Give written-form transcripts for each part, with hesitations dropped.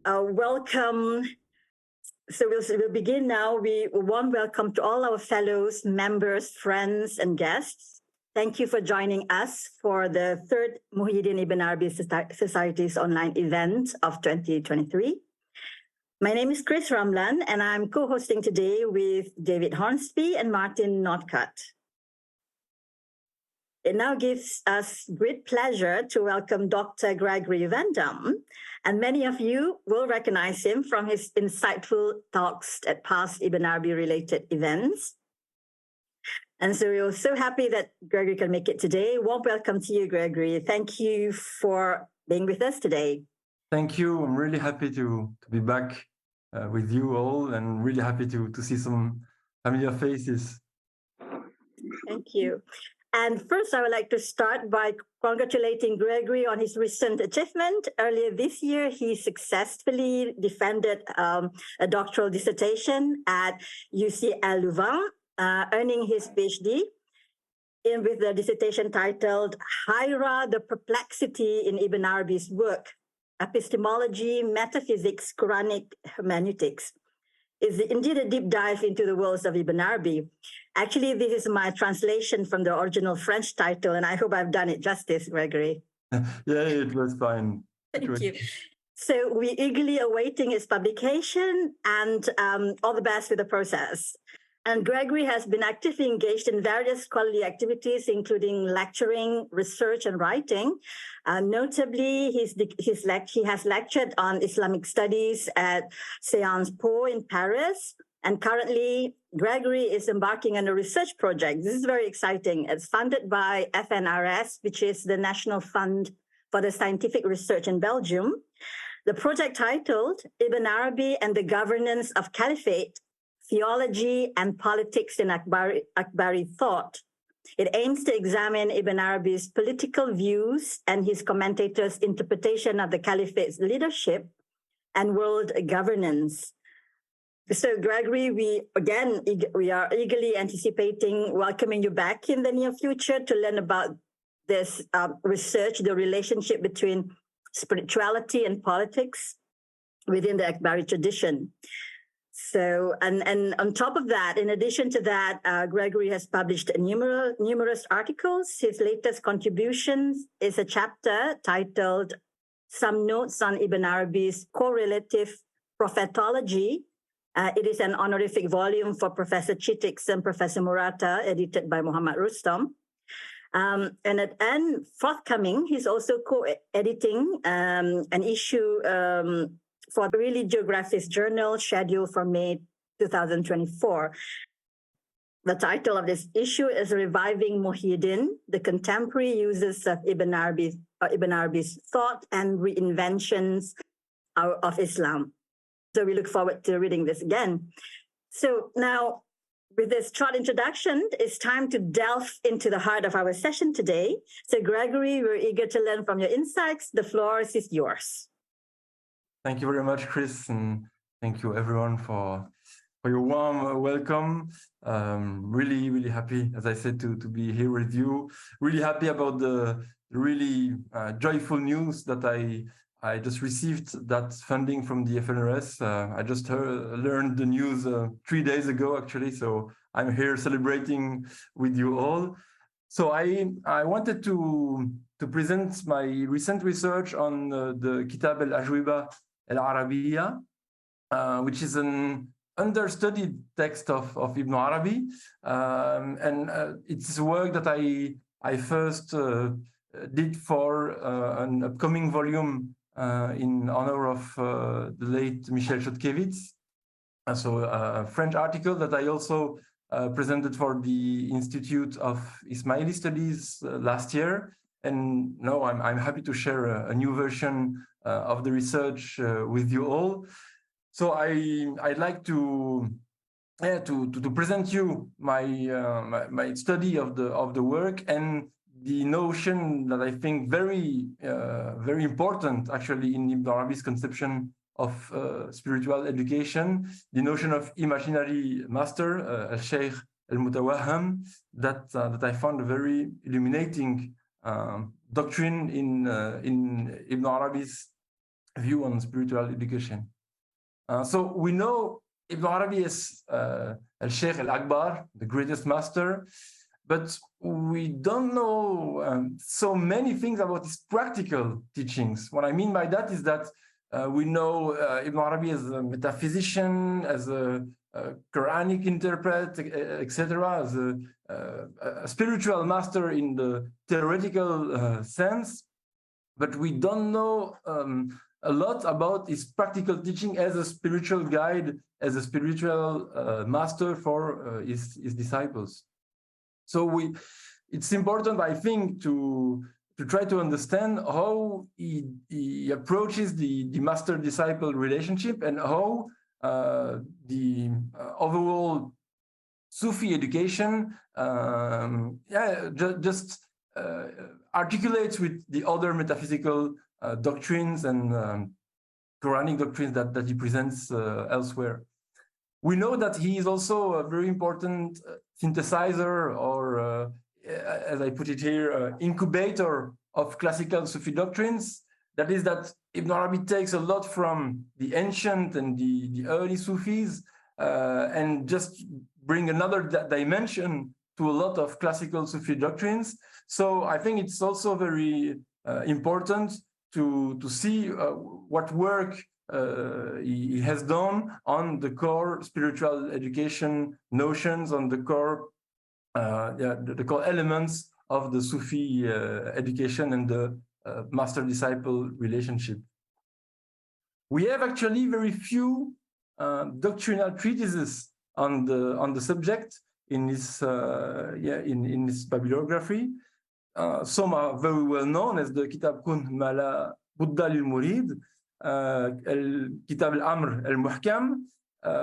Welcome. So we'll begin now. A warm welcome to all our fellows, members, friends, and guests. Thank you for joining us for the third Muhyiddin Ibn Arabi Society's online event of 2023. My name is Chris Ramlan, and I'm co-hosting today with David Hornsby and Martin Nordcutt. It now gives us great pleasure to welcome Dr. Gregory Vandamme, and many of you will recognize him from his insightful talks at past Ibn Arabi-related events. And so we're so happy that Gregory can make it today. Warm welcome to you, Gregory. Thank you for being with us today. Thank you. I'm really happy to be back with you all, and really happy to see some familiar faces. Thank you. And first, I would like to start by congratulating Gregory on his recent achievement. Earlier this year, he successfully defended a doctoral dissertation at UC Louvain, earning his PhD with the dissertation titled Hira, the Perplexity in Ibn Arabi's Work, Epistemology, Metaphysics, Quranic Hermeneutics. Is indeed a deep dive into the worlds of Ibn Arabi. Actually, this is my translation from the original French title, and I hope I've done it justice, Gregory. Yeah, it was fine. Thank you. So we're eagerly awaiting its publication, and all the best with the process. And Gregory has been actively engaged in various scholarly activities, including lecturing, research, and writing. Notably, he has lectured on Islamic studies at Sciences Po in Paris. And currently, Gregory is embarking on a research project. This is very exciting. It's funded by FNRS, which is the National Fund for the Scientific Research in Belgium. The project titled Ibn Arabi and the Governance of Caliphate, Theology and Politics in Akbari Thought. It aims to examine Ibn Arabi's political views and his commentators' interpretation of the Caliphate's leadership and world governance. So, Gregory, we are eagerly anticipating welcoming you back in the near future to learn about this research, the relationship between spirituality and politics within the Akbari tradition. So, and on top of that, in addition to that, Gregory has published numerous articles. His latest contributions is a chapter titled Some Notes on Ibn Arabi's Correlative Prophetology. It is an honorific volume for Professor Chitix and Professor Murata, edited by Muhammad Rustam. And forthcoming, he's also co-editing an issue for the Religiographis Journal scheduled for May 2024. The title of this issue is Reviving Muhyiddin, the Contemporary Uses of Ibn Arabi's Thought and Reinventions of Islam. So we look forward to reading this again. So now, with this short introduction, it's time to delve into the heart of our session today. So Gregory, we're eager to learn from your insights. The floor is yours. Thank you very much, Chris, and thank you everyone for your warm welcome. Really happy, as I said, to be here with you. Really happy about the really joyful news that I just received, that funding from the FNRS. I just learned the news 3 days ago, actually, so I'm here celebrating with you all. So I wanted to present my recent research on the Kitab al-Ajwiba, al-Arabiyya, which is an understudied text of Ibn Arabi. It's a work that I first did for an upcoming volume in honor of the late Michel Chodkiewicz. So a French article that I also presented for the Institute of Ismaili Studies last year. And now I'm happy to share a new version of the research with you all. So I'd like to present you my study of the work and the notion that I think very important actually in Ibn Arabi's conception of spiritual education, the notion of imaginary master, al-shaykh al-mutawahham, that I found a very illuminating doctrine in Ibn Arabi's view on spiritual education. So we know Ibn Arabi is al-shaykh, al-akbar, the greatest master, but we don't know so many things about his practical teachings. What I mean by that is that we know Ibn Arabi as a metaphysician, as a Quranic interpret, etc., as a spiritual master in the theoretical sense, but we don't know a lot about his practical teaching as a spiritual guide, as a spiritual master for his disciples. So it's important, I think, to try to understand how he approaches the master-disciple relationship and how the overall Sufi education just articulates with the other metaphysical doctrines and Quranic doctrines that he presents elsewhere. We know that he is also a very important synthesizer, or as I put it here, incubator of classical Sufi doctrines. That is that Ibn Arabi takes a lot from the ancient and the early Sufis and just bring another dimension to a lot of classical Sufi doctrines. So I think it's also very important to see what work he has done on the core spiritual education notions, on the core the core elements of the Sufi education and the master-disciple relationship. We have actually very few doctrinal treatises on the subject in this in this bibliography. Some are very well known as the Kitab Kun Mala Buddha lil Murid, Kitab al-Amr al-Muhkam,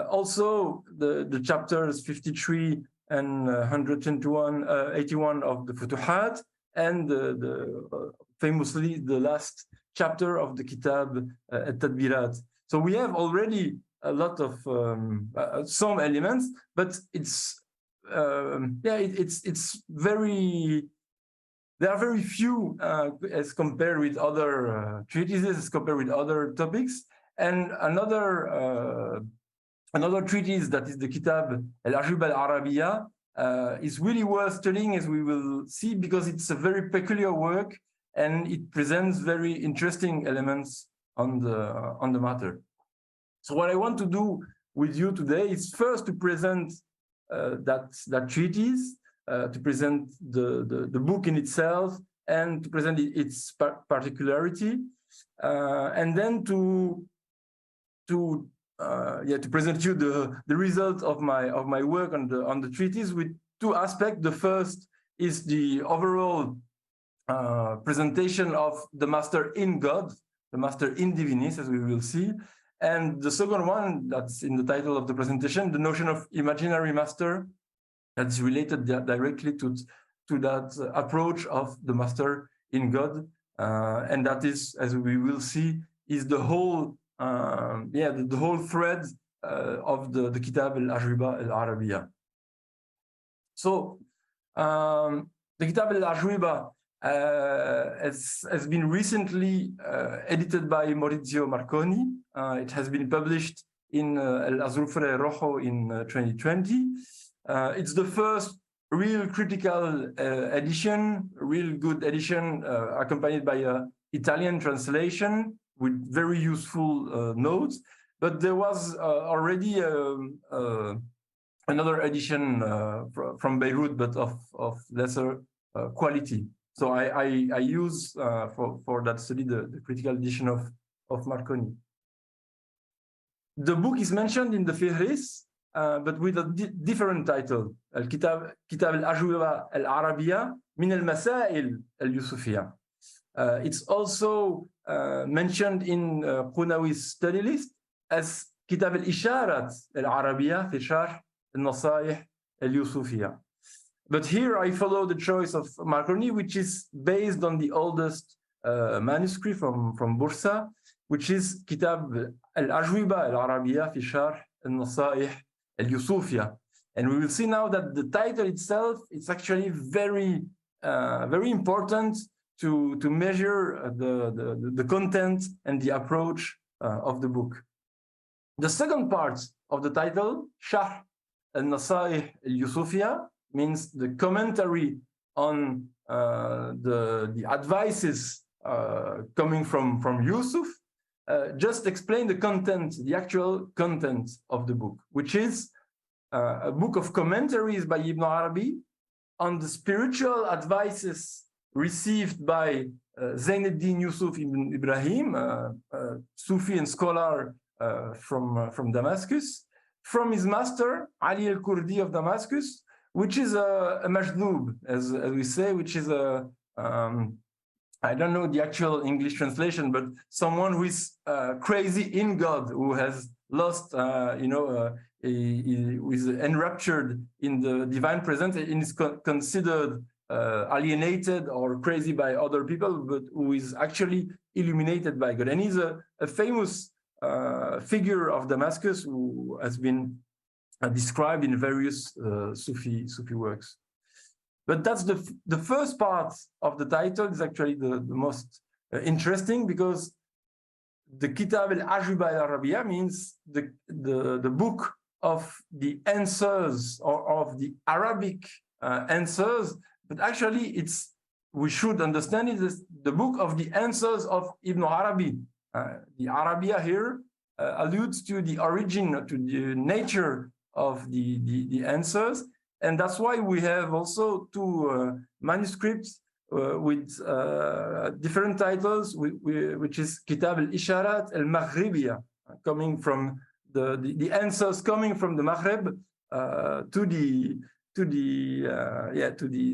also the chapters 53 and 121, 81 of the Futuhat, and famously the last chapter of the Kitab al-Tadbirat. So we have already a lot of some elements, but it's it's very, there are very few as compared with other treatises, as compared with other topics. And another treatise, that is the Kitab, al-Ajwiba al-ʿarabiyya, is really worth studying, as we will see, because it's a very peculiar work and it presents very interesting elements on the matter. So what I want to do with you today is first to present that treatise, to present the book in itself, and to present its particularity, and then to present you the result of my work on the treatise with two aspects. The first is the overall presentation of the master in God, the master in divinis, as we will see. And the second one, that's in the title of the presentation, the notion of imaginary master, that's related directly to that approach of the master in God. And that is, as we will see, is the whole the whole thread of the Kitab al-Ajwiba al-ʿarabiyya. So the Kitab al-Ajwiba has been recently edited by Maurizio Marconi. It has been published in al-Azrufre Rojo in 2020. It's the first real critical edition, real good edition, accompanied by an Italian translation with very useful notes. But there was already another edition from Beirut, but of lesser quality. So I use for that study the critical edition of Marconi. The book is mentioned in the Fihris, but with a different title, Kitab al-Ajwiba al-ʿarabiyya min al-masail al-Yusufiyya. It's also mentioned in Qunawi's study list as Kitab al-Isharat al-ʿarabiyya fi sharh al-nas al-Yusufiyya. But here I follow the choice of Marconi, which is based on the oldest manuscript from Bursa, which is Kitab al-Ajwiba al-ʿarabiyya fi sharh al-nas al-Yusufiyya. And we will see now that the title itself is actually very important to measure the content and the approach of the book. The second part of the title, sharh al-nas al-Yusufiyya, means the commentary on the advices coming from Yusuf, just explain the content, the actual content of the book, which is a book of commentaries by Ibn Arabi on the spiritual advices received by Zainuddin Yusuf ibn Ibrahim, Sufi and scholar from Damascus, from his master, Ali al-Kurdi of Damascus, which is a majdoob, as we say, which is I don't know the actual English translation, but someone who is crazy in God, who has lost, who is enraptured in the divine presence and is considered alienated or crazy by other people, but who is actually illuminated by God. And he's a famous figure of Damascus who has been described in various Sufi works. But that's the first part of the title is actually the most interesting, because the Kitab al-Ajwiba al-Arabiyya means the book of the answers, or of the Arabic answers, but actually we should understand it as the book of the answers of Ibn Arabi. The Arabiyya here alludes to the origin, to the nature of the answers, and that's why we have also two manuscripts with different titles, which is Kitab al-Isharat al-Maghribiyya, coming from the answers coming from the Maghrib to the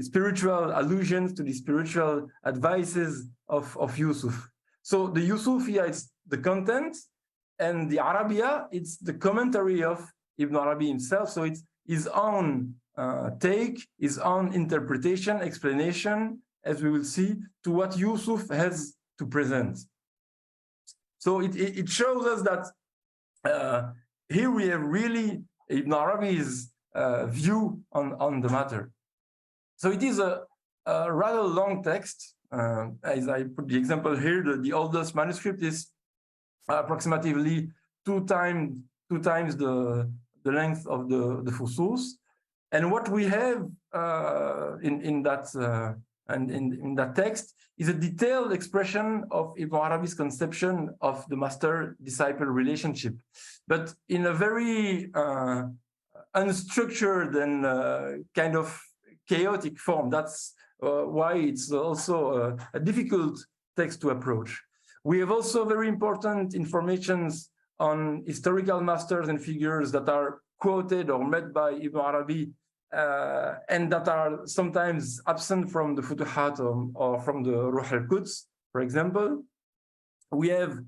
spiritual allusions, to the spiritual advices of Yusuf. So the Yusufiyya is the content, and the Arabiyya, it's the commentary of Ibn Arabi himself. So it's his own take, his own interpretation, explanation, as we will see, to what Yusuf has to present. So it shows us that here we have really Ibn Arabi's view on the matter. So it is a rather long text. As I put the example here, the oldest manuscript is approximately two times the length of the Fusus. And what we have in that text is a detailed expression of Ibn Arabi's conception of the master-disciple relationship, but in a very unstructured and kind of chaotic form. That's why it's also a difficult text to approach. We have also very important informations on historical masters and figures that are quoted or met by Ibn Arabi, and that are sometimes absent from the Futuhat or from the Ruh al-Quds, for example. We have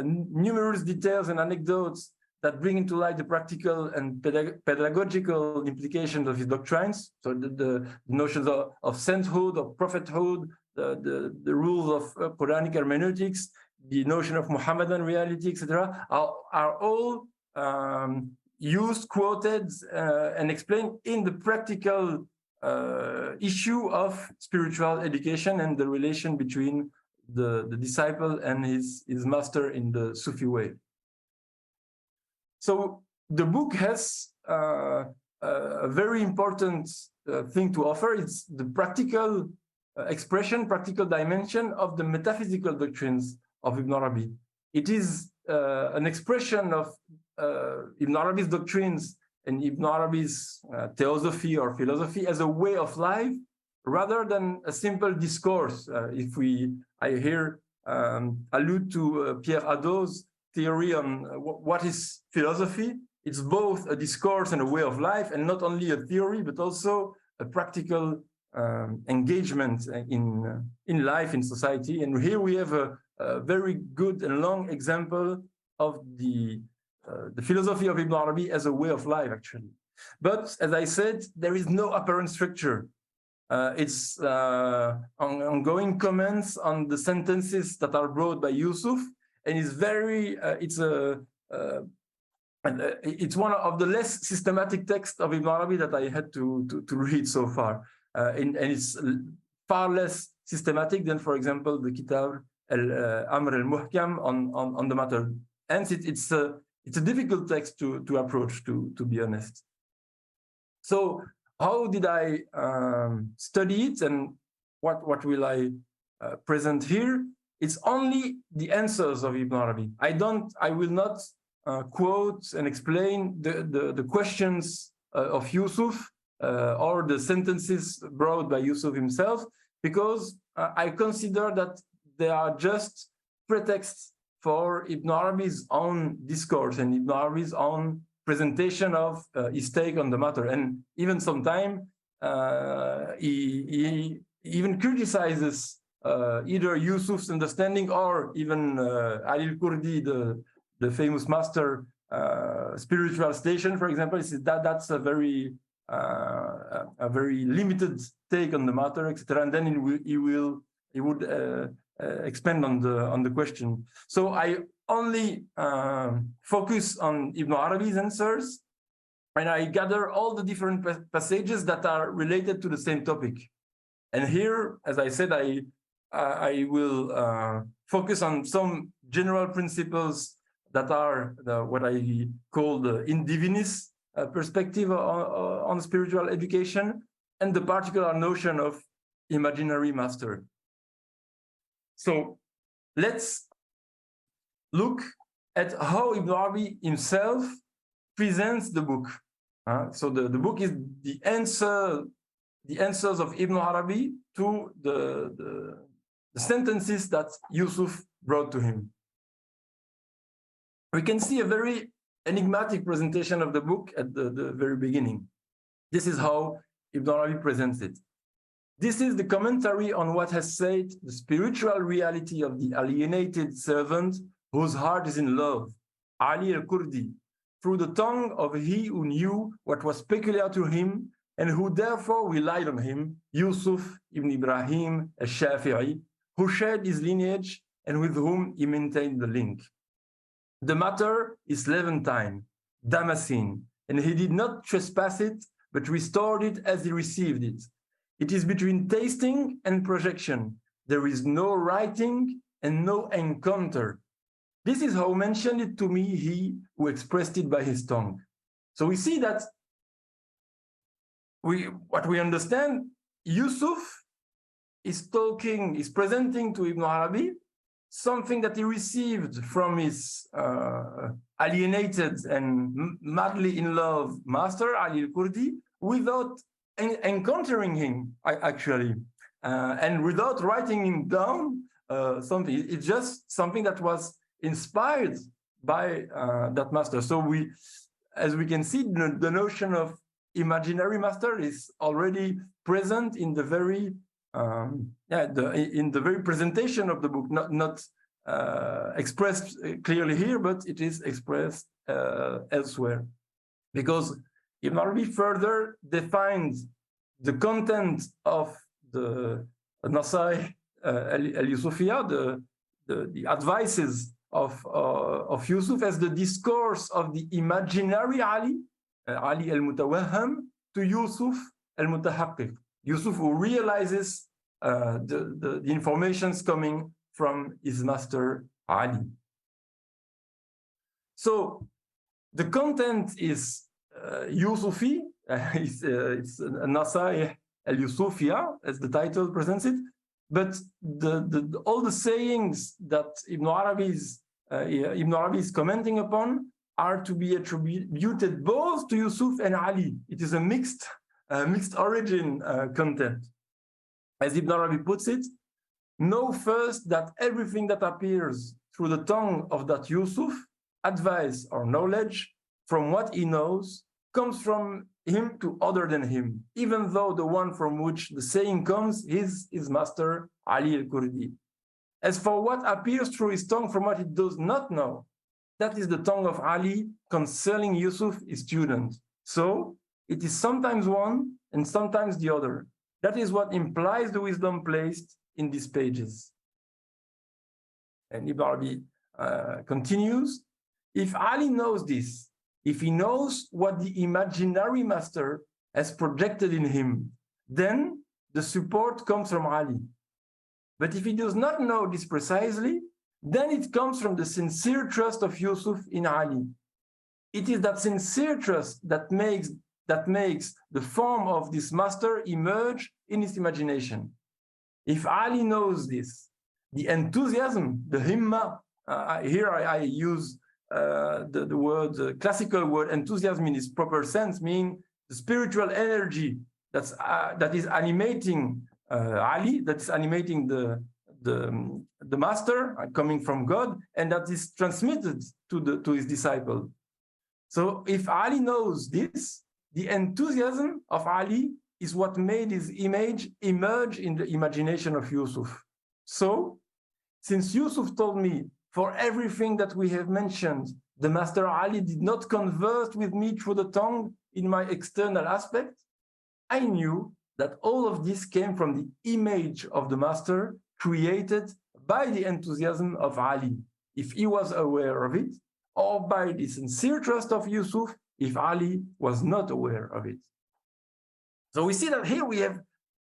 numerous details and anecdotes that bring into light the practical and pedagogical implications of his doctrines. So the notions of sainthood, of prophethood, the rules of Quranic hermeneutics, the notion of Muhammadan reality, etc., are all used, quoted, and explained in the practical issue of spiritual education and the relation between the disciple and his master in the Sufi way. So the book has a very important thing to offer. It's the practical expression, practical dimension of the metaphysical doctrines of Ibn Arabi. It is an expression of Ibn Arabi's doctrines and Ibn Arabi's theosophy or philosophy as a way of life, rather than a simple discourse. I here allude to Pierre Hadot's theory on what is philosophy. It's both a discourse and a way of life, and not only a theory, but also a practical engagement in life, in society. And here we have a very good and long example of the philosophy of Ibn Arabi as a way of life, actually. But as I said, there is no apparent structure. It's ongoing comments on the sentences that are brought by Yusuf, and it's very it's one of the less systematic texts of Ibn Arabi that I had to read so far, and it's far less systematic than, for example, the Kitab al-Amr al-Muhkam on the matter. Hence, it's a difficult text to approach, to be honest. So how did I study it, and what will I present here? It's only the answers of Ibn Arabi. I will not quote and explain the questions of Yusuf or the sentences brought by Yusuf himself, because I consider that they are just pretexts for Ibn Arabi's own discourse and Ibn Arabi's own presentation of his take on the matter. And even sometimes he even criticizes either Yusuf's understanding or even Ali al-Kurdi, the famous master, spiritual station, for example. He says that's a very limited take on the matter, etc. And then he would expand on the question. So I only focus on Ibn Arabi's answers, and I gather all the different passages that are related to the same topic. And here, as I said, I will focus on some general principles that are what I call the in divinis perspective on spiritual education, and the particular notion of imaginary master. So let's look at how Ibn Arabi himself presents the book. So the book is the answers of Ibn Arabi to the sentences that Yusuf brought to him. We can see a very enigmatic presentation of the book at the very beginning. This is how Ibn Arabi presents it. This is the commentary on what has said the spiritual reality of the alienated servant whose heart is in love, Ali al-Kurdi, through the tongue of he who knew what was peculiar to him and who therefore relied on him, Yusuf ibn Ibrahim al-Shafi'i, who shared his lineage and with whom he maintained the link. The matter is Levantine, Damascene, and he did not trespass it, but restored it as he received it. It is between tasting and projection. There is no writing and no encounter. This is how mentioned it to me he who expressed it by his tongue. So we see that what we understand, Yusuf is presenting to Ibn Arabi something that he received from his alienated and madly in love master, Ali al-Kurdi, without encountering him, actually, and without writing him down something. It's just something that was inspired by that master. So as we can see, the notion of imaginary master is already present in the very in the very presentation of the book, not expressed clearly here, but it is expressed elsewhere. Because Ibn Arabi further defines the content of the Nasai al-Yusufiyya, the advices of Yusuf, as the discourse of the imaginary Ali al-Mutawahham, to Yusuf al-Mutahaqqiq, Yusuf who realizes the informations coming from his master Ali. So the content is Yusufi, it's Nasai al-Yusufiyya, as the title presents it, but all the sayings that Ibn Arabi is commenting upon are to be attributed both to Yusuf and Ali. It is a mixed origin content. As Ibn Arabi puts it, know first that everything that appears through the tongue of that Yusuf, advice or knowledge, from what he knows, comes from him to other than him, even though the one from which the saying comes is his master, Ali al-Kurdi. As for what appears through his tongue from what he does not know, that is the tongue of Ali concerning Yusuf, his student. So it is sometimes one and sometimes the other. That is what implies the wisdom placed in these pages. And Ibn Arabi continues, if Ali knows this, if he knows what the imaginary master has projected in him, then the support comes from Ali. But if he does not know this precisely, then it comes from the sincere trust of Yusuf in Ali. It is that sincere trust that makes the form of this master emerge in his imagination. If Ali knows this, the enthusiasm, the himma, here I use the word, classical word enthusiasm in its proper sense, meaning the spiritual energy that is animating Ali, that is animating the master coming from God, and that is transmitted to his disciple. So if Ali knows this, the enthusiasm of Ali is what made his image emerge in the imagination of Yusuf. So, since Yusuf told me, for everything that we have mentioned, the Master Ali did not converse with me through the tongue in my external aspect, I knew that all of this came from the image of the Master created by the enthusiasm of Ali, if he was aware of it, or by the sincere trust of Yusuf, if Ali was not aware of it. So we see that here we have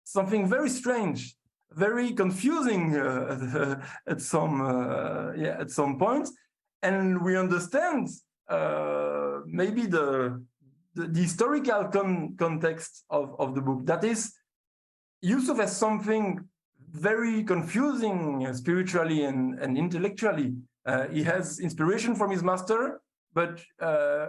something very strange, very confusing at some points, and we understand maybe the historical context of the book. That is, Yusuf has something very confusing spiritually and intellectually. He has inspiration from his master, but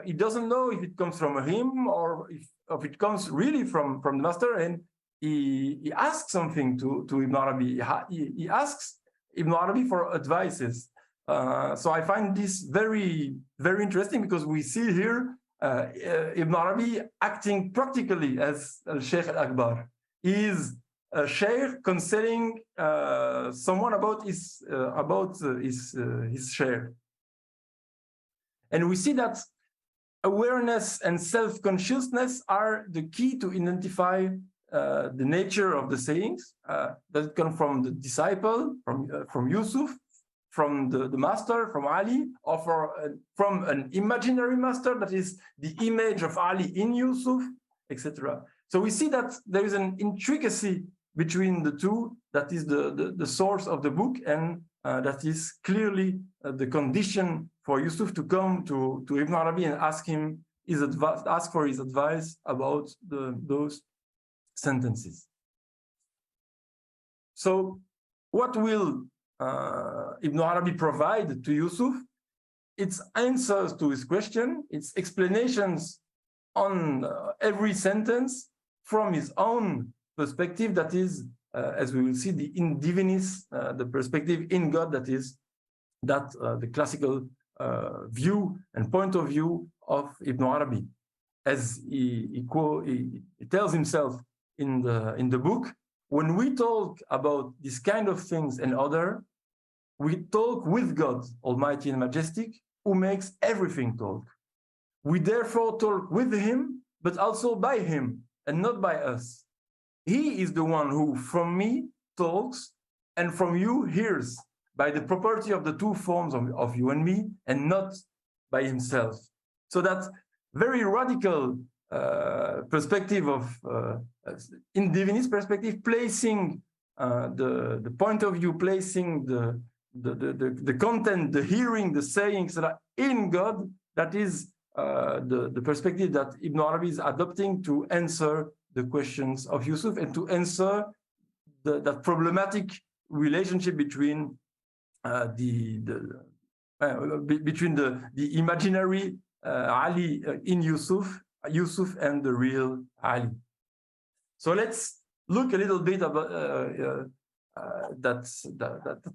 he doesn't know if it comes from him or if it comes really from the master, and he asks something to Ibn Arabi. He asks Ibn Arabi for advices. So I find this very, very interesting, because we see here Ibn Arabi acting practically as al-shaykh al-akbar. He is a shaykh consulting someone about his shaykh. And we see that awareness and self-consciousness are the key to identify the nature of the sayings that come from the disciple, from Yusuf, from the master, from Ali, or from an imaginary master, that is the image of Ali in Yusuf, etc. So we see that there is an intricacy between the two that is the source of the book, and that is clearly the condition for Yusuf to come to Ibn Arabi and ask for his advice about those sentences. So what will Ibn Arabi provide to Yusuf? Its answers to his question, its explanations on every sentence from his own perspective, that is, as we will see, the in divinis, the perspective in God, that is the classical view and point of view of Ibn Arabi. As he tells himself in the book, when we talk about this kind of things and other, we talk with God, Almighty and Majestic, who makes everything talk. We therefore talk with him, but also by him, and not by us. He is the one who from me talks, and from you hears, by the property of the two forms of you and me, and not by himself. So that very radical perspective of in divinis perspective, placing the point of view, placing the content, the hearing, the sayings that are in God, that is the perspective that Ibn Arabi is adopting to answer the questions of Yusuf, and to answer that problematic relationship between the imaginary Ali in Yusuf and the real Ali. So let's look a little bit about that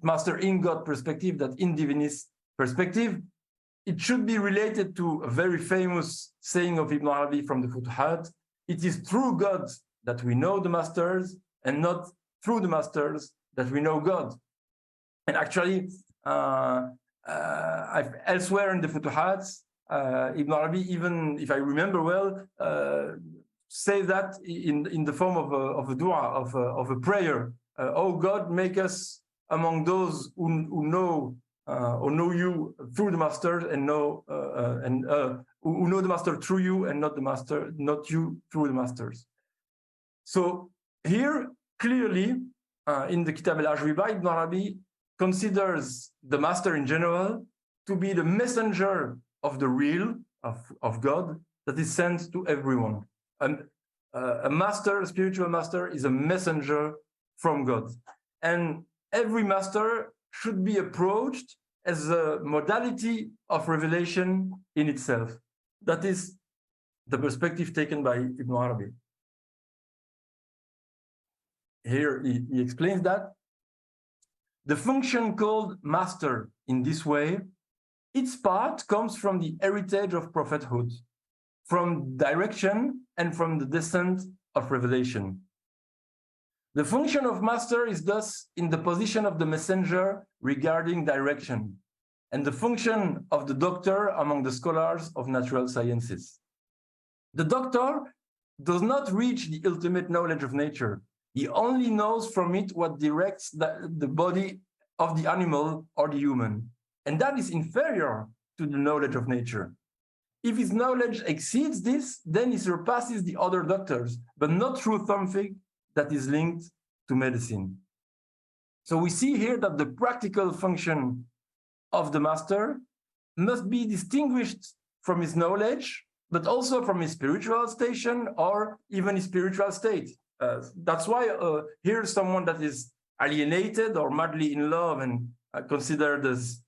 master in God perspective, that in divinis perspective. It should be related to a very famous saying of Ibn Arabi from the Futuhat. It is through God that we know the masters, and not through the masters that we know God. And actually, elsewhere in the Futuhat, Ibn Arabi, even if I remember well, say that in the form of a dua, of a prayer. Oh God, make us among those who know you through the master, and who know the master through you, and not you through the masters. So here clearly in the Kitab al-Ajwiba, Ibn Arabi considers the master in general to be the messenger of the real, of God, that is sent to everyone. And a master, a spiritual master, is a messenger from God. And every master should be approached as a modality of revelation in itself. That is the perspective taken by Ibn Arabi. Here he explains that the function called master in this way, its part comes from the heritage of prophethood, from direction and from the descent of revelation. The function of master is thus in the position of the messenger regarding direction, and the function of the doctor among the scholars of natural sciences. The doctor does not reach the ultimate knowledge of nature. He only knows from it what directs the body of the animal or the human, and that is inferior to the knowledge of nature. If his knowledge exceeds this, then he surpasses the other doctors, but not through something that is linked to medicine. So we see here that the practical function of the master must be distinguished from his knowledge, but also from his spiritual station or even his spiritual state. That's why here someone that is alienated or madly in love and considered as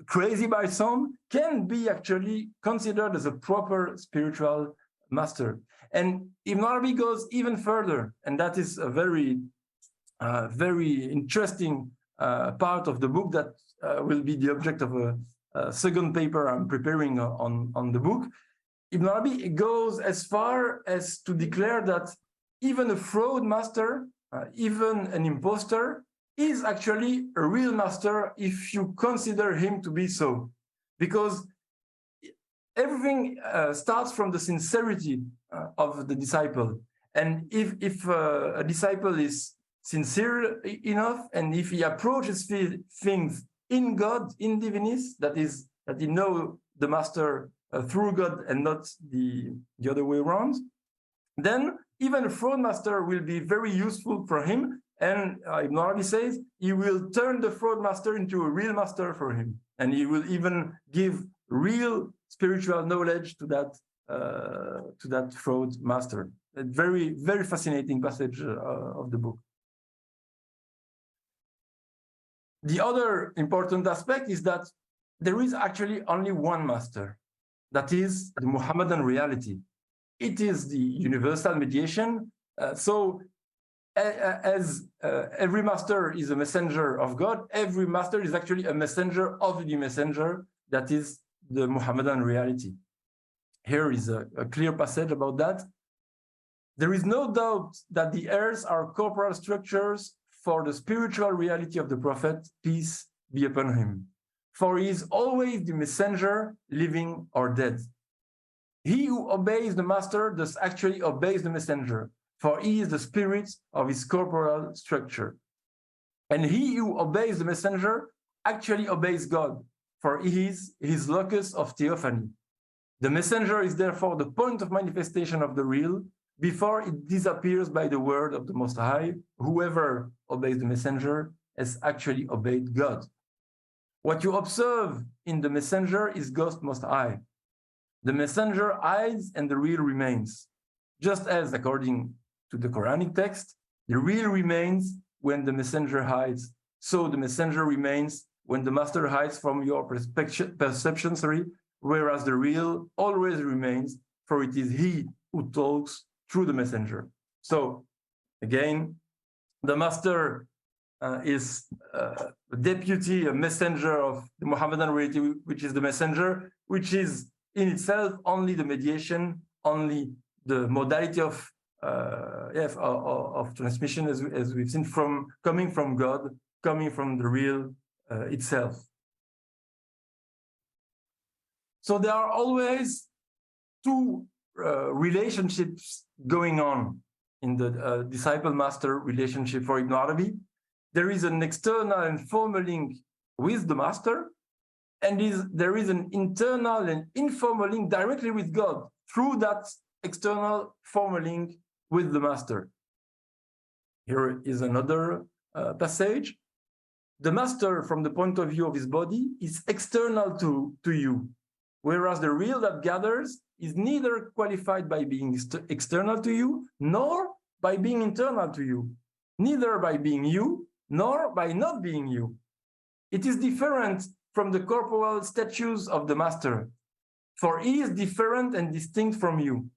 crazy by some can be actually considered as a proper spiritual master. And Ibn Arabi goes even further, and that is a very interesting part of the book that will be the object of a second paper I'm preparing on the book. Ibn Arabi goes as far as to declare that even a fraud master, even an imposter, is actually a real master if you consider him to be so. Because everything starts from the sincerity of the disciple. And if a disciple is sincere enough, and if he approaches things in God, in divinis, that is, that he knows the master through God and not the other way around, then even a fraud master will be very useful for him. And Ibn Arabi says he will turn the fraud master into a real master for him, and he will even give real spiritual knowledge to that fraud master. A very, very fascinating passage of the book. The other important aspect is that there is actually only one master. That is the Muhammadan reality. It is the universal mediation. As every master is a messenger of God, every master is actually a messenger of the messenger, that is the Muhammadan reality. Here is a clear passage about that. There is no doubt that the heirs are corporal structures for the spiritual reality of the Prophet, peace be upon him. For he is always the messenger, living or dead. He who obeys the master does actually obeys the messenger, for he is the spirit of his corporal structure. And he who obeys the messenger actually obeys God, for he is his locus of theophany. The messenger is therefore the point of manifestation of the real, before it disappears by the word of the Most High. Whoever obeys the messenger has actually obeyed God. What you observe in the messenger is God Most High. The messenger hides and the real remains. Just as, according to the Quranic text, the real remains when the messenger hides. So the messenger remains when the master hides from your perception, whereas the real always remains, for it is he who talks through the messenger. So again, the master is a deputy, a messenger of the Muhammadan reality, which is the messenger, which is in itself only the mediation, only the modality of transmission, as we've seen, coming from God, coming from the real itself. So there are always two relationships going on in the disciple-master relationship for Ibn Arabi. There is an external and formal link with the master, and there is an internal and informal link directly with God through that external formal link with the master. Here is another passage. The master, from the point of view of his body, is external to you, whereas the real that gathers is neither qualified by being external to you, nor by being internal to you, neither by being you, nor by not being you. It is different from the corporal statues of the master, for he is different and distinct from you.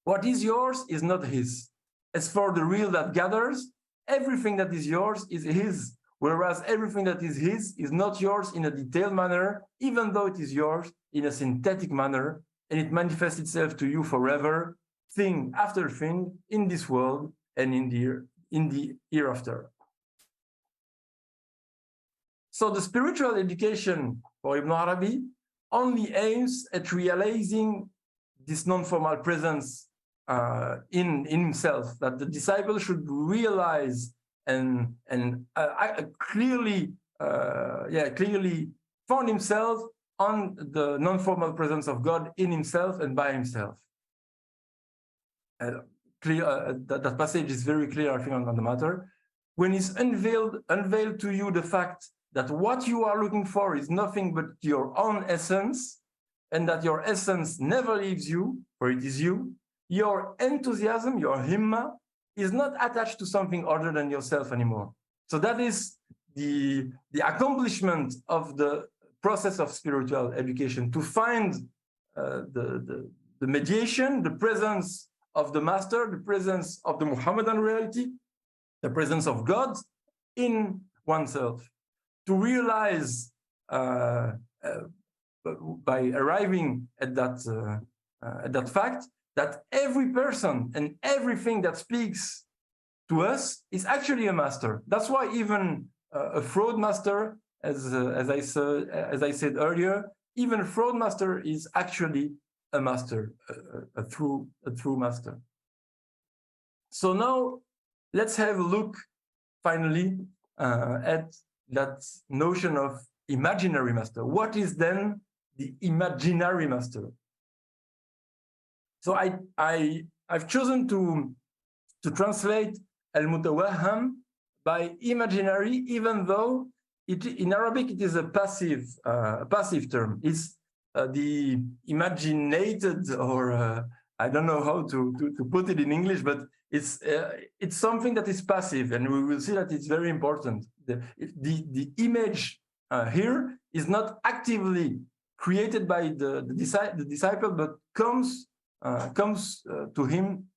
What is yours is not his. As for the real that gathers, everything that is yours is his, whereas everything that is his is not yours in a detailed manner, even though it is yours in a synthetic manner, and it manifests itself to you forever, thing after thing, in this world and in the hereafter. So the spiritual education for Ibn Arabi only aims at realizing this non-formal presence in himself, that the disciple should realize and clearly found himself on the non-formal presence of God in himself and by himself. That passage is very clear, I think, on the matter. When it's unveiled to you the fact that what you are looking for is nothing but your own essence, and that your essence never leaves you, for it is you, your enthusiasm, your himma, is not attached to something other than yourself anymore. So that is the accomplishment of the process of spiritual education, to find the mediation, the presence of the master, the presence of the Muhammadan reality, the presence of God in oneself. To realize by arriving at that fact that every person and everything that speaks to us is actually a master. That's why even a fraud master, as I said earlier, even a fraud master is actually a master, a true master. So now let's have a look finally at that notion of imaginary master. What is then the imaginary master? So I've chosen to translate al-mutawahham by imaginary, even though in Arabic it is a passive term. It's the imaginated, or I don't know how to put it in English, but it's something that is passive, and we will see that it's very important. The image here is not actively created by the disciple, but comes to him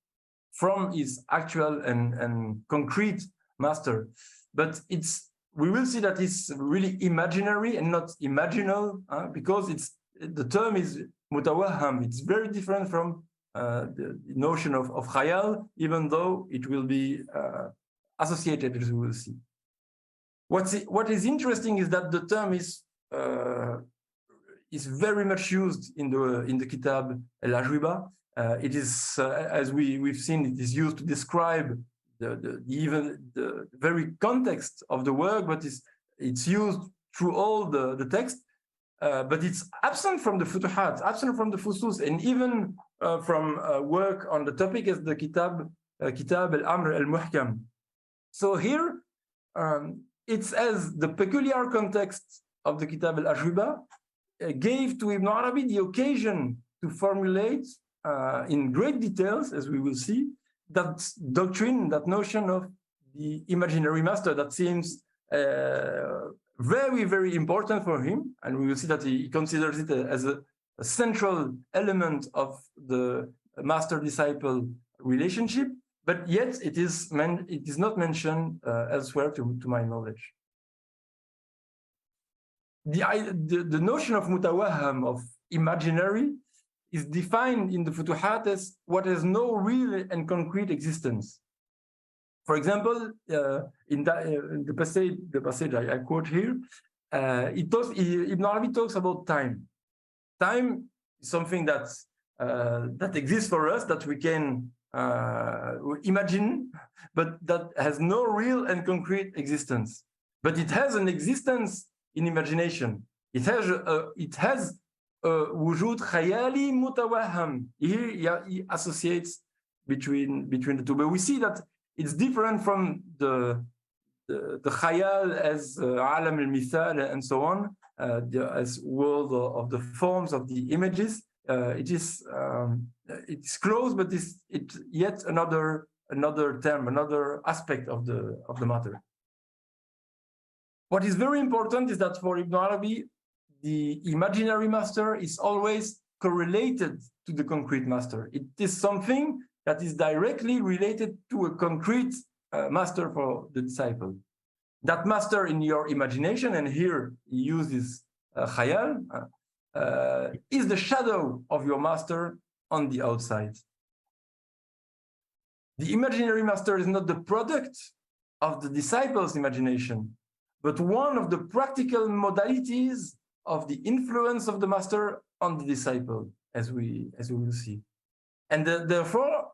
from his actual and concrete master. But we will see that it's really imaginary and not imaginal, because the term is mutawahham. It's very different from the notion of khayal, even though it will be associated, as we will see. What is interesting is that the term is very much used in the Kitab al-Ajwiba. It is, as we've seen, it is used to describe even the very context of the work, but it's used through all the text. But it's absent from the futuhat, absent from the fusus, and even from work on the topic as the Kitab al-Amr al-Muhkam. So here, it's as the peculiar context of the Kitab al-Ajwiba gave to Ibn Arabi the occasion to formulate in great details, as we will see, that doctrine, that notion of the imaginary master that seems very, very important for him. And we will see that he considers it as a central element of the master-disciple relationship, but yet it is not mentioned elsewhere to my knowledge. The notion of mutawahham, of imaginary, is defined in the Futuhat as what has no real and concrete existence. For example, in the passage I quote here, Ibn Arabi talks about time. Time is something that exists for us, that we can imagine, but that has no real and concrete existence. But it has an existence in imagination. It has wujud khayali mutawahham. Here he associates between the two. But we see that It's different from the khayal as alam al-mithal and so on, as world of the forms of the images. It's close, but it's yet another term, another aspect of the matter. What is very important is that for Ibn Arabi, the imaginary master is always correlated to the concrete master. It is something that is directly related to a concrete master for the disciple. That master in your imagination, and here he uses khayal, is the shadow of your master on the outside. The imaginary master is not the product of the disciple's imagination, but one of the practical modalities of the influence of the master on the disciple, as we will see. And therefore,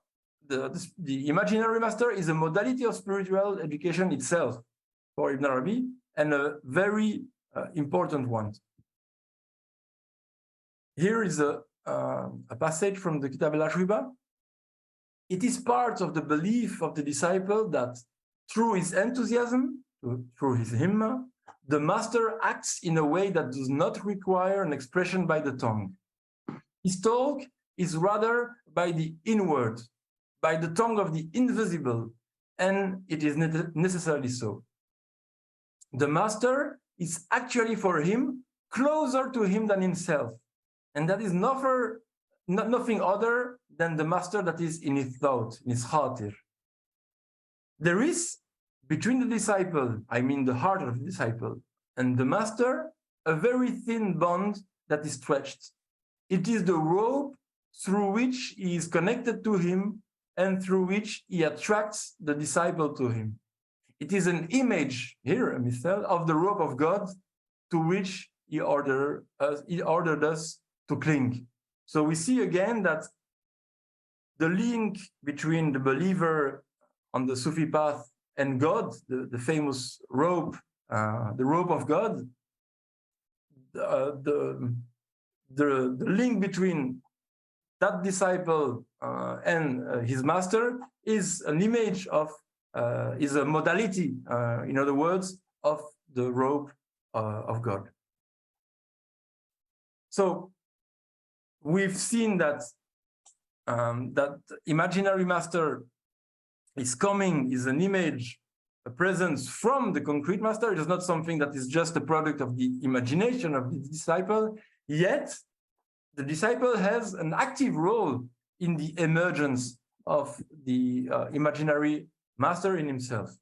the imaginary master is a modality of spiritual education itself for Ibn Arabi, and a very important one. Here is a passage from the Kitab al-Ajwiba. It is part of the belief of the disciple that through his enthusiasm, through his himma, the master acts in a way that does not require an expression by the tongue. His talk is rather by the inward, by the tongue of the invisible, and it is necessarily so. The master is actually for him closer to him than himself, and that is nothing other than the master that is in his thought, in his khatir. There is between the disciple, I mean the heart of the disciple, and the master, a very thin bond that is stretched. It is the rope through which he is connected to him and through which he attracts the disciple to him. It is an image, here a mithal, of the rope of God to which he ordered us to cling. So we see again that the link between the believer on the Sufi path and God, the famous rope, the rope of God, the link between that disciple and his master is an image of, is a modality, in other words, of the rope of God. So we've seen that that imaginary master is coming, is an image, a presence from the concrete master. It is not something that is just a product of the imagination of the disciple, yet the disciple has an active role in the emergence of the imaginary master in himself.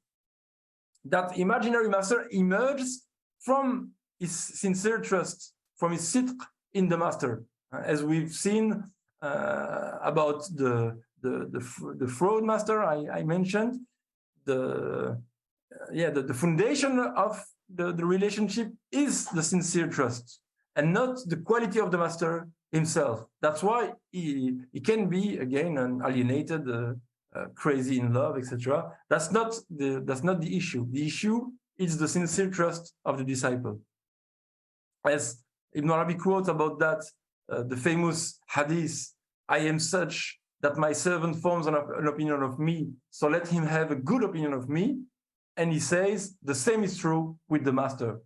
That imaginary master emerges from his sincere trust, from his sidq in the master, as we've seen about the fraud master I mentioned. The foundation of the relationship is the sincere trust, and not the quality of the master himself. That's why he can be again an alienated, crazy in love, etc. That's not the issue. The issue is the sincere trust of the disciple. As Ibn Arabi quotes about that, the famous hadith, "I am such that my servant forms an opinion of me, so let him have a good opinion of me." And he says the same is true with the master.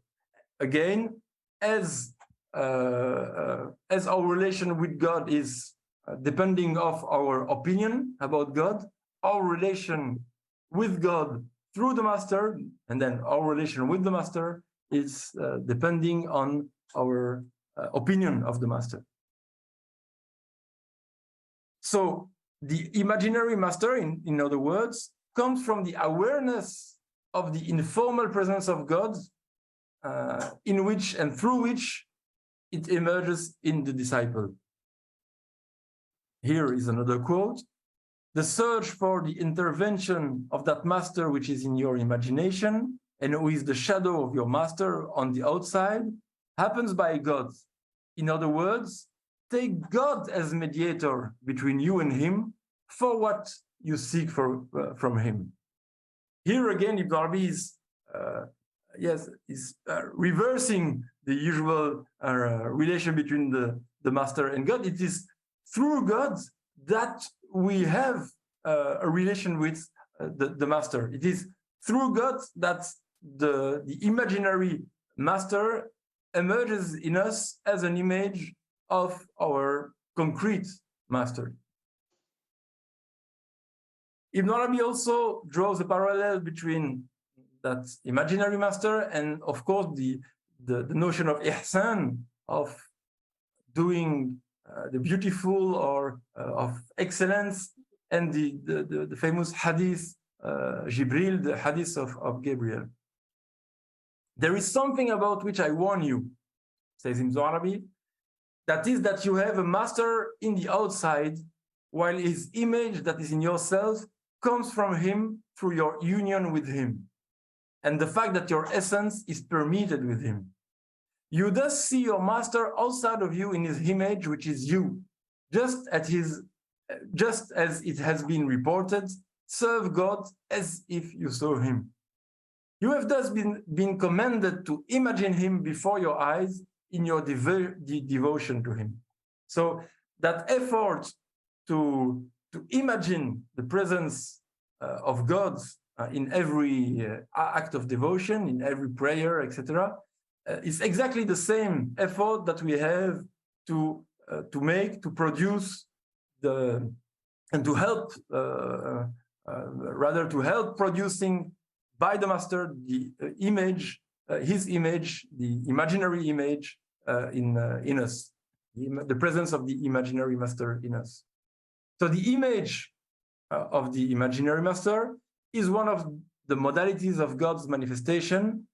Again, as our relation with God is depending of our opinion about God, our relation with God through the master, and then our relation with the master is depending on our opinion of the master. So the imaginary master, in other words, comes from the awareness of the informal presence of God, in which and through which it emerges in the disciple. Here is another quote: "The search for the intervention of that master which is in your imagination and who is the shadow of your master on the outside happens by God. In other words, take God as mediator between you and him for what you seek from him." Here again, Ibn Arabi is reversing the usual relation between the master and God. It is through God that we have a relation with the master. It is through God that the imaginary master emerges in us as an image of our concrete master. Ibn Arabi also draws a parallel between that imaginary master and, of course, the notion of ihsan, of doing the beautiful or of excellence, and the famous hadith, Jibril, the hadith of Gabriel. There is something about which I warn you, says Ibn Arabi, that is that you have a master in the outside, while his image that is in yourself comes from him through your union with him, and the fact that your essence is permeated with him. You thus see your master outside of you in his image, which is you, just as it has been reported, serve God as if you saw him. You have thus been commanded to imagine him before your eyes in your devotion to him. So that effort to imagine the presence of God in every act of devotion, in every prayer, etc., is exactly the same effort that we have to make, to produce and to help, rather to help producing by the master the image, his image, the imaginary image in us, the presence of the imaginary master in us. So the image of the imaginary master is one of the modalities of God's manifestation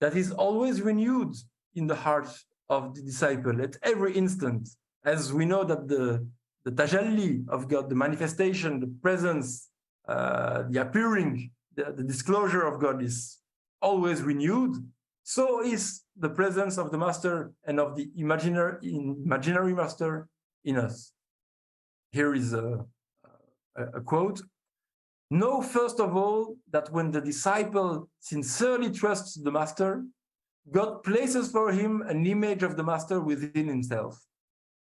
that is always renewed in the heart of the disciple at every instant. As we know that the tajalli of God, the manifestation, the presence, the appearing, the disclosure of God is always renewed, so is the presence of the master and of the imaginary master in us. Here is a quote. Know first of all that when the disciple sincerely trusts the master, God places for him an image of the master within himself.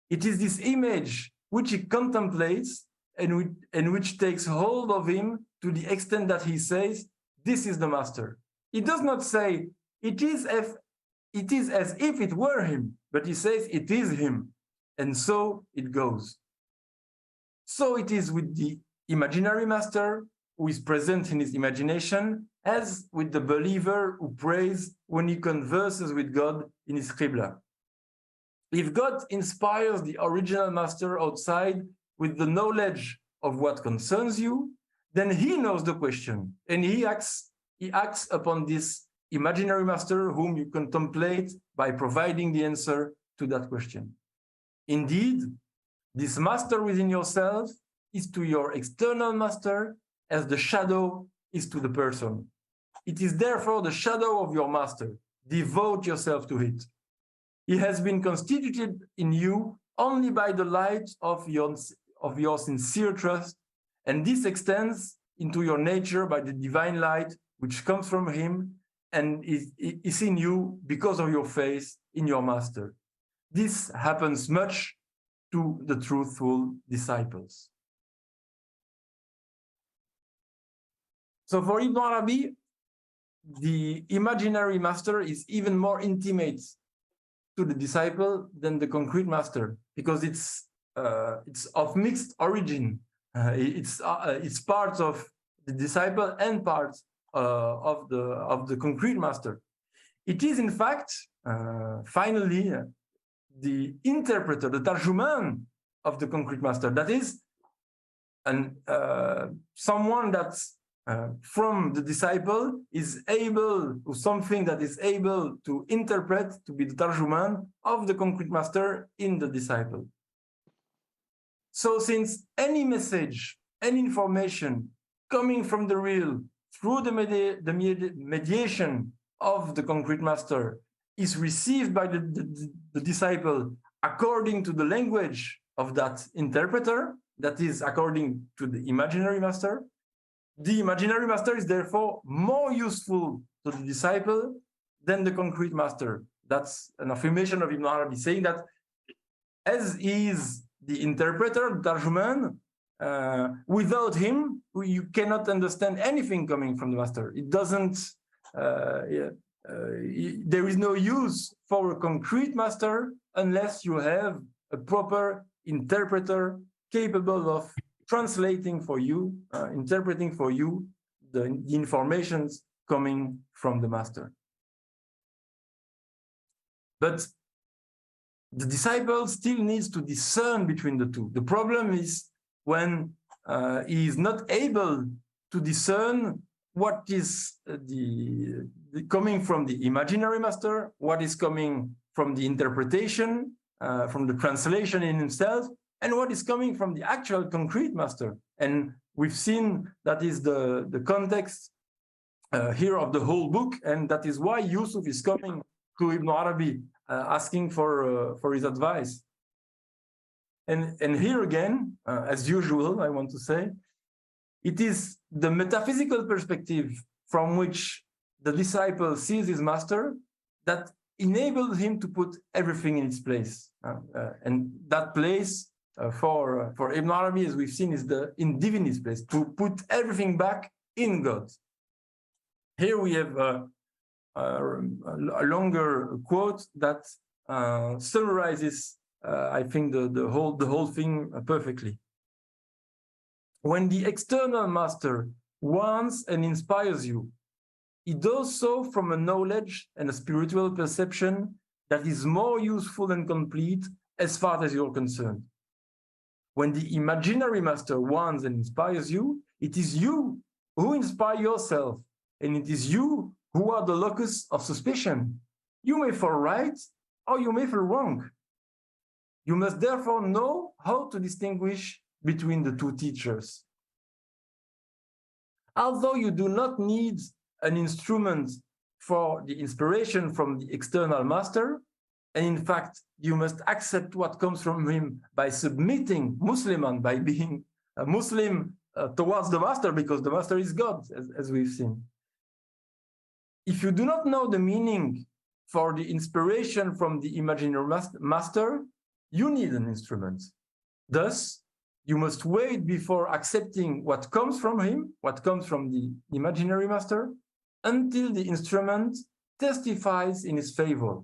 It is this image which he contemplates and which takes hold of him to the extent that he says, this is the master. He does not say, it is as if it were him, but he says, it is him. And so it goes. So it is with the imaginary master who is present in his imagination, as with the believer who prays when he converses with God in his qibla. If God inspires the original master outside with the knowledge of what concerns you, then he knows the question, and he acts upon this imaginary master whom you contemplate by providing the answer to that question. Indeed, this master within yourself is to your external master as the shadow is to the person. It is therefore the shadow of your master. Devote yourself to it. He has been constituted in you only by the light of your sincere trust, and this extends into your nature by the divine light which comes from him and is in you because of your faith in your master. This happens much to the truthful disciples. So for Ibn Arabi, the imaginary master is even more intimate to the disciple than the concrete master, because it's of mixed origin. It's part of the disciple and part of the concrete master. It is in fact finally the interpreter, the tarjuman of the concrete master. That is, someone that's from the disciple is able, or something that is able to interpret, to be the tarjuman of the concrete master in the disciple. So since any message, any information coming from the real through the mediation of the concrete master is received by the disciple according to the language of that interpreter, that is according to the imaginary master, the imaginary master is therefore more useful to the disciple than the concrete master. That's an affirmation of Ibn Arabi, saying that as is the interpreter, the tarjuman, without him, you cannot understand anything coming from the master. It doesn't, there is no use for a concrete master unless you have a proper interpreter capable of translating for you, interpreting for you the informations coming from the master. But the disciple still needs to discern between the two. The problem is when he is not able to discern what is coming from the imaginary master, what is coming from the interpretation, from the translation in himself, and what is coming from the actual concrete master. And we've seen that is the context here of the whole book, and that is why Yusuf is coming to Ibn Arabi asking for his advice. And here again, as usual, I want to say, it is the metaphysical perspective from which the disciple sees his master that enables him to put everything in its place. And that place for Ibn Arabi, as we've seen, is in divinis place, to put everything back in God. Here we have a longer quote that summarizes, I think, the whole thing perfectly. When the external master warns and inspires you, he does so from a knowledge and a spiritual perception that is more useful and complete as far as you're concerned. When the imaginary master warns and inspires you, it is you who inspire yourself, and it is you who are the locus of suspicion. You may fall right or you may fall wrong. You must therefore know how to distinguish between the two teachers. Although you do not need an instrument for the inspiration from the external master, and in fact, you must accept what comes from him by submitting Musliman, by being a Muslim towards the master, because the master is God, as we've seen. If you do not know the meaning for the inspiration from the imaginary master, you need an instrument. Thus, you must wait before accepting what comes from him, what comes from the imaginary master, until the instrument testifies in his favor,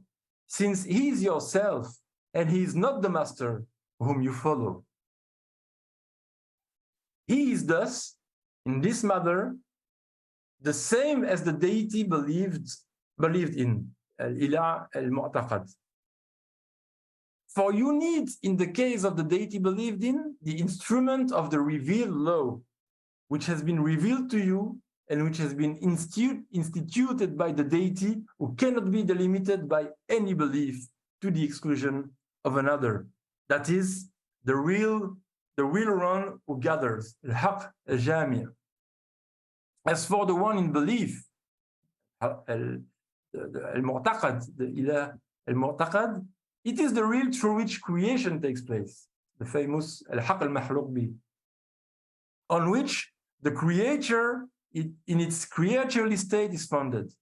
since he is yourself and he is not the master whom you follow. He is thus, in this matter, the same as the deity believed in, al-ilah al-mu'taqad. For you need, in the case of the deity believed in, the instrument of the revealed law, which has been revealed to you and which has been instituted by the deity, who cannot be delimited by any belief to the exclusion of another. That is the real one who gathers, al-haq al-jami'. As for the one in belief, al-mu'taqad, the ilah al-mu'taqad, it is the real through which creation takes place, the famous al-haq al-mahluq bi, on which the creature in its creaturely state is founded.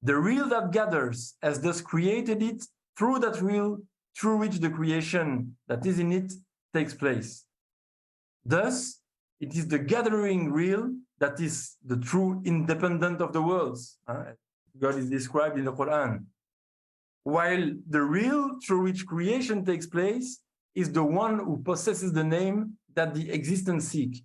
The real that gathers has thus created it through that real through which the creation that is in it takes place. Thus, it is the gathering real that is the true independent of the worlds. God is described in the Quran. While the real through which creation takes place is the one who possesses the name that the existence seeks.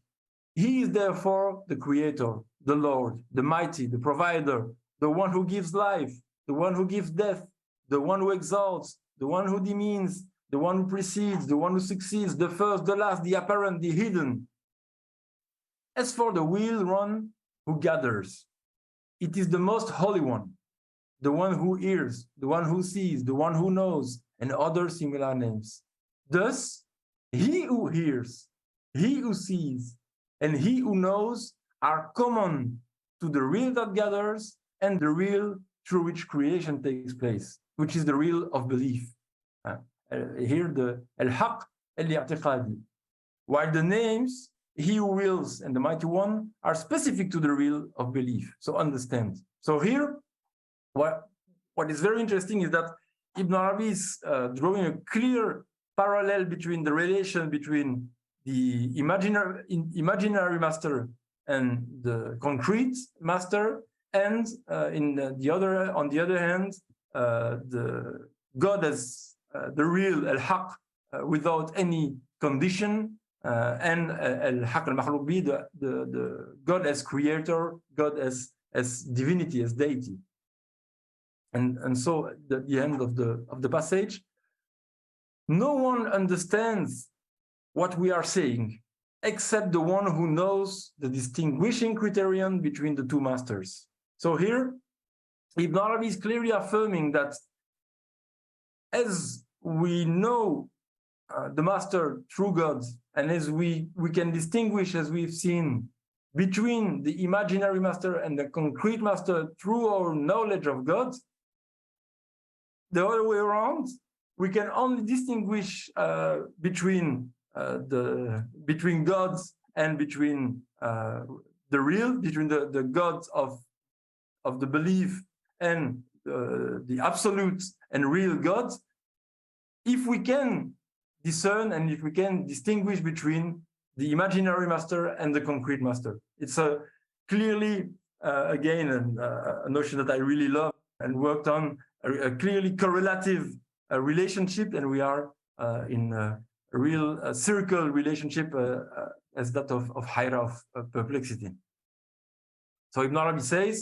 He is therefore the creator, the Lord, the mighty, the provider, the one who gives life, the one who gives death, the one who exalts, the one who demeans, the one who precedes, the one who succeeds, the first, the last, the apparent, the hidden. As for the real one who gathers, it is the most holy one, the one who hears, the one who sees, the one who knows, and other similar names. Thus, he who hears, he who sees, and he who knows are common to the real that gathers and the real through which creation takes place, which is the real of belief. Here the al-haq al-i'tiqadi. While the names, he who wills and the mighty one, are specific to the real of belief. So understand. So here, what is very interesting is that Ibn Arabi is drawing a clear parallel between the relation between the imaginary master and the concrete master, and on the other hand, the God as the real al-haq without any condition, and al-haq al-makhluq, the God as creator, God as divinity, as deity. And so at the end of the passage, no one understands what we are saying except the one who knows the distinguishing criterion between the two masters. So here, Ibn Arabi is clearly affirming that as we know the master through God, and as we can distinguish, as we've seen, between the imaginary master and the concrete master through our knowledge of God, the other way around, we can only distinguish between gods and between the real, between the gods of the belief and the absolute and real God, if we can discern and if we can distinguish between the imaginary master and the concrete master. It's clearly, again, a notion that I really love and worked on, a clearly correlative relationship, and we are in a real circle relationship as that of Hayra, of perplexity. So Ibn Arabi says,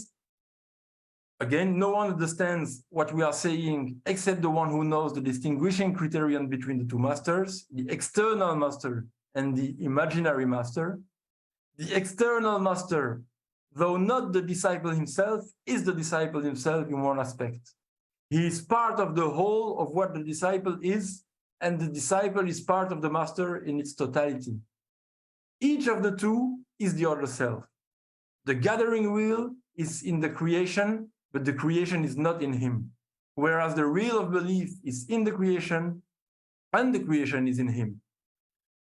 again, no one understands what we are saying except the one who knows the distinguishing criterion between the two masters, the external master and the imaginary master. The external master, though not the disciple himself, is the disciple himself in one aspect. He is part of the whole of what the disciple is, and the disciple is part of the master in its totality. Each of the two is the other self. The gathering wheel is in the creation, but the creation is not in him. Whereas the wheel of belief is in the creation, and the creation is in him,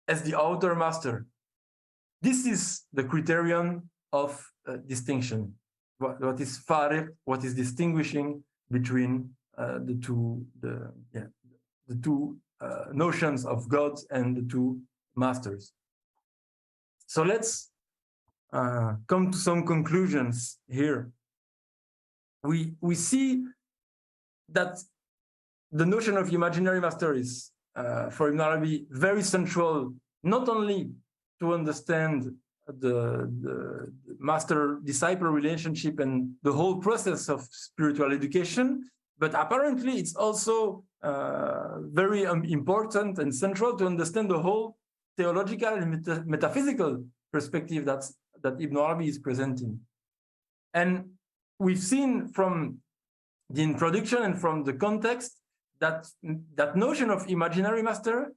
as the outer master. This is the criterion of distinction. What is fariq, what is distinguishing between the two notions of God and the two masters. So let's come to some conclusions here. We see that the notion of imaginary master is, for Ibn Arabi, very central, not only to understand the master-disciple relationship and the whole process of spiritual education, but apparently it's also very important and central to understand the whole theological and metaphysical perspective that Ibn Arabi is presenting. And we've seen from the introduction and from the context that notion of imaginary master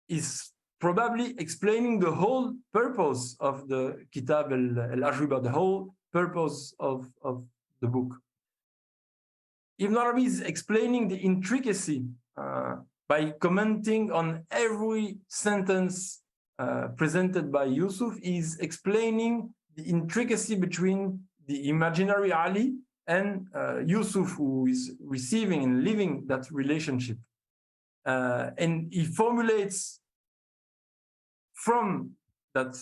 is probably explaining the whole purpose of the Kitab al-Ajwiba, the whole purpose of the book. Ibn Arabi is explaining the intricacy by commenting on every sentence presented by Yusuf. Is explaining the intricacy between the imaginary Ali and Yusuf, who is receiving and living that relationship. And he formulates from that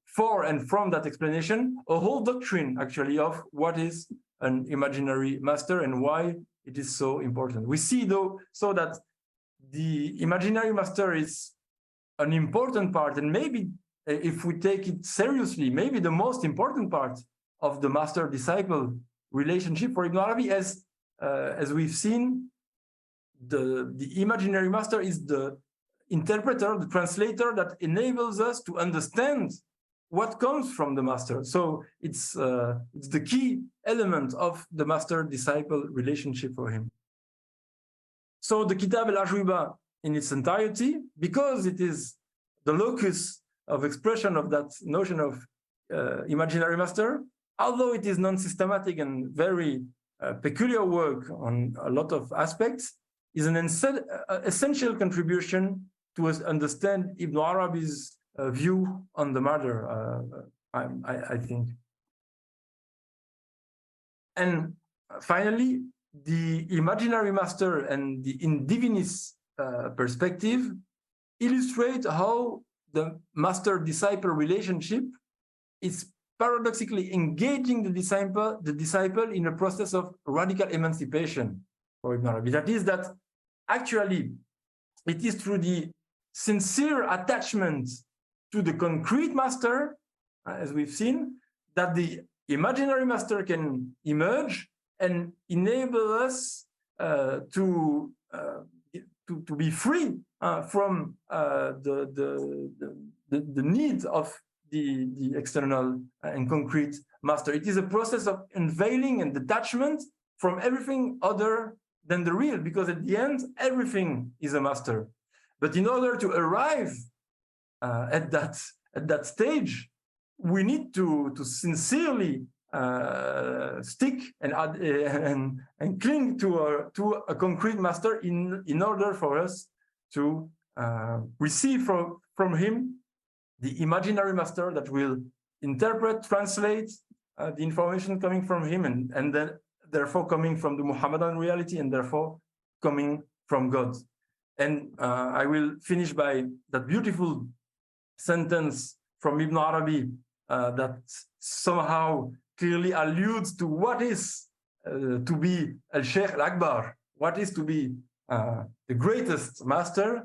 from that explanation a whole doctrine, actually, of what is an imaginary master and why it is so important. We see, though, so that the imaginary master is an important part, and maybe if we take it seriously, maybe the most important part of the master-disciple relationship for Ibn Arabi, as we've seen, the imaginary master is the interpreter, the translator that enables us to understand what comes from the master. So it's the key element of the master-disciple relationship for him. So the Kitab al-Ajwiba in its entirety, because it is the locus of expression of that notion of imaginary master, although it is non-systematic and very peculiar work on a lot of aspects, is an essential contribution to us understand Ibn Arabi's view on the matter, I think. And finally, the imaginary master and the in divinis perspective illustrate how the master-disciple relationship is paradoxically engaging the disciple in a process of radical emancipation for Ibn Arabi. That is that actually it is through the sincere attachment to the concrete master, as we've seen, that the imaginary master can emerge and enable us to be free from the need of the external and concrete master. It is a process of unveiling and detachment from everything other than the real, because at the end, everything is a master. But in order to arrive at that stage, we need to sincerely stick and cling to a concrete master in order for us to receive from him the imaginary master that will interpret, translate the information coming from him, and then therefore coming from the Muhammadan reality, and therefore coming from God. And I will finish by that beautiful sentence from Ibn Arabi that somehow clearly alludes to what is to be al-shaykh, al-akbar, what is to be the greatest master.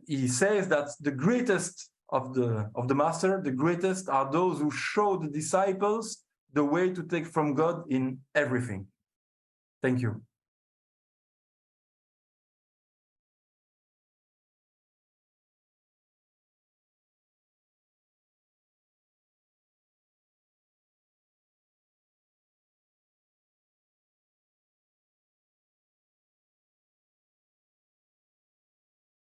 He says that the greatest of the master, the greatest are those who show the disciples the way to take from God in everything. Thank you.